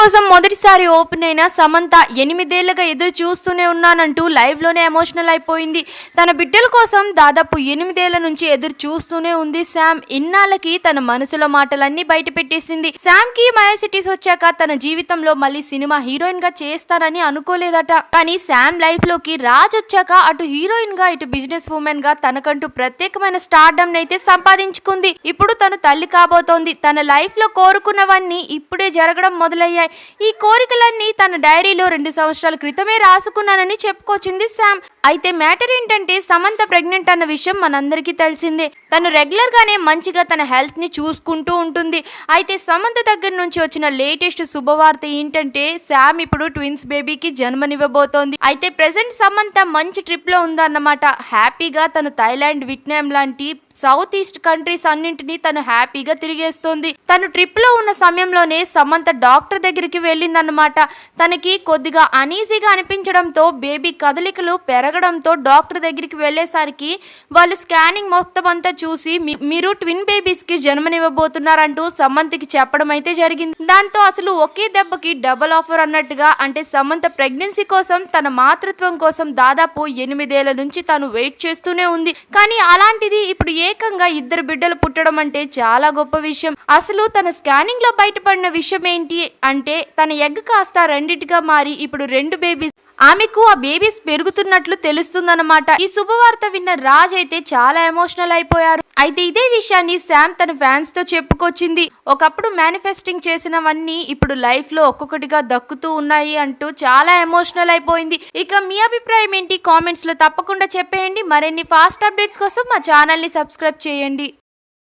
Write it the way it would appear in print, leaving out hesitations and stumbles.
కోసం మొదటిసారి ఓపెన్ అయిన సమంత 8 ఏళ్లుగా ఎదురు చూస్తూనే ఉన్నానంటూ లైవ్ లోనే ఎమోషనల్ అయిపోయింది. తన బిడ్డల కోసం దాదాపు 8 ఏళ్ల నుంచి ఎదురు చూస్తూనే ఉంది శామ్. ఇన్నాళ్ళకి తన మనసులో మాటలన్నీ బయట పెట్టేసింది. శామ్ కి మయోసిటీస్ వచ్చాక తన జీవితంలో మళ్ళీ సినిమా హీరోయిన్ గా చేస్తారని అనుకోలేదట. కానీ శామ్ లైఫ్ లోకి రాజ్ వచ్చాక అటు హీరోయిన్ గా ఇటు బిజినెస్ ఉమెన్ గా తనకంటూ ప్రత్యేకమైన స్టార్డమ్ నైతే సంపాదించుకుంది. ఇప్పుడు తను తల్లి కాబోతోంది. తన లైఫ్ లో కోరుకున్నవన్నీ ఇప్పుడే జరగడం మొదలయ్యాయి. ఈ కోరికలన్నీ తన డైరీలో 2 సంవత్సరాల క్రితమే రాసుకున్నానని చెప్పుకొచ్చింది శామ్. అయితే మ్యాటర్ ఏంటంటే సమంత ప్రెగ్నెంట్ అన్న విషయం మనందరికీ తెలిసిందే. తను రెగ్యులర్ గానే మంచిగా తన హెల్త్ ని చూసుకుంటూ ఉంటుంది. అయితే సమంత దగ్గర నుంచి వచ్చిన లేటెస్ట్ శుభవార్త ఏంటంటే శామ్ ఇప్పుడు ట్విన్స్ బేబీకి జన్మనివ్వబోతోంది. అయితే ప్రెసెంట్ సమంత మంచి ట్రిప్ లో ఉందన్నమాట. హ్యాపీగా తను థాయిలాండ్, వియత్నాం లాంటి సౌత్ ఈస్ట్ కంట్రీస్ అన్నింటినీ తను హ్యాపీగా తిరిగేస్తోంది. తను ట్రిప్ లో ఉన్న సమయంలోనే సమంత డాక్టర్ దగ్గరికి వెళ్ళిందన్నమాట. తనకి కొద్దిగా అనీజీగా అనిపించడంతో బేబీ కదలికలు పెరగడంతో డాక్టర్ దగ్గరికి వెళ్ళేసరికి వాళ్ళు స్కానింగ్ మొత్తం అంతా చూసి మీరు ట్విన్ బేబీస్ కి జన్మనివ్వబోతున్నారంటూ సమంతకి చెప్పడం అయితే జరిగింది. దాంతో అసలు ఒకే దెబ్బకి డబుల్ ఆఫర్ అన్నట్టుగా, అంటే సమంత ప్రెగ్నెన్సీ కోసం, తన మాతృత్వం కోసం దాదాపు 8 ఏళ్ల నుంచి తను వెయిట్ చేస్తూనే ఉంది. కానీ అలాంటిది ఇప్పుడు ఏకంగా 2 బిడ్డలు పుట్టడం అంటే చాలా గొప్ప విషయం. అసలు తన స్కానింగ్ లో బయటపడిన విషయం ఏంటి అంటే తన ఎగ్ కాస్త రెండిటిగా మారి ఇప్పుడు 2 బేబీస్, ఆమెకు ఆ బేబీస్ పెరుగుతున్నట్లు తెలుస్తుందన్నమాట. ఈ శుభవార్త విన్న రాజ్ అయితే చాలా ఎమోషనల్ అయిపోయారు. అయితే ఇదే విషయాన్ని శామ్ తన ఫ్యాన్స్ తో చెప్పుకొచ్చింది. ఒకప్పుడు మేనిఫెస్టింగ్ చేసినవన్నీ ఇప్పుడు లైఫ్ లో ఒక్కొక్కటిగా దక్కుతూ ఉన్నాయి అంటూ చాలా ఎమోషనల్ అయిపోయింది. ఇక మీ అభిప్రాయం ఏంటి కామెంట్స్ లో తప్పకుండా చెప్పేయండి. మరిన్ని ఫాస్ట్ అప్డేట్స్ కోసం మా ఛానల్ ని సబ్స్క్రైబ్ చేయండి.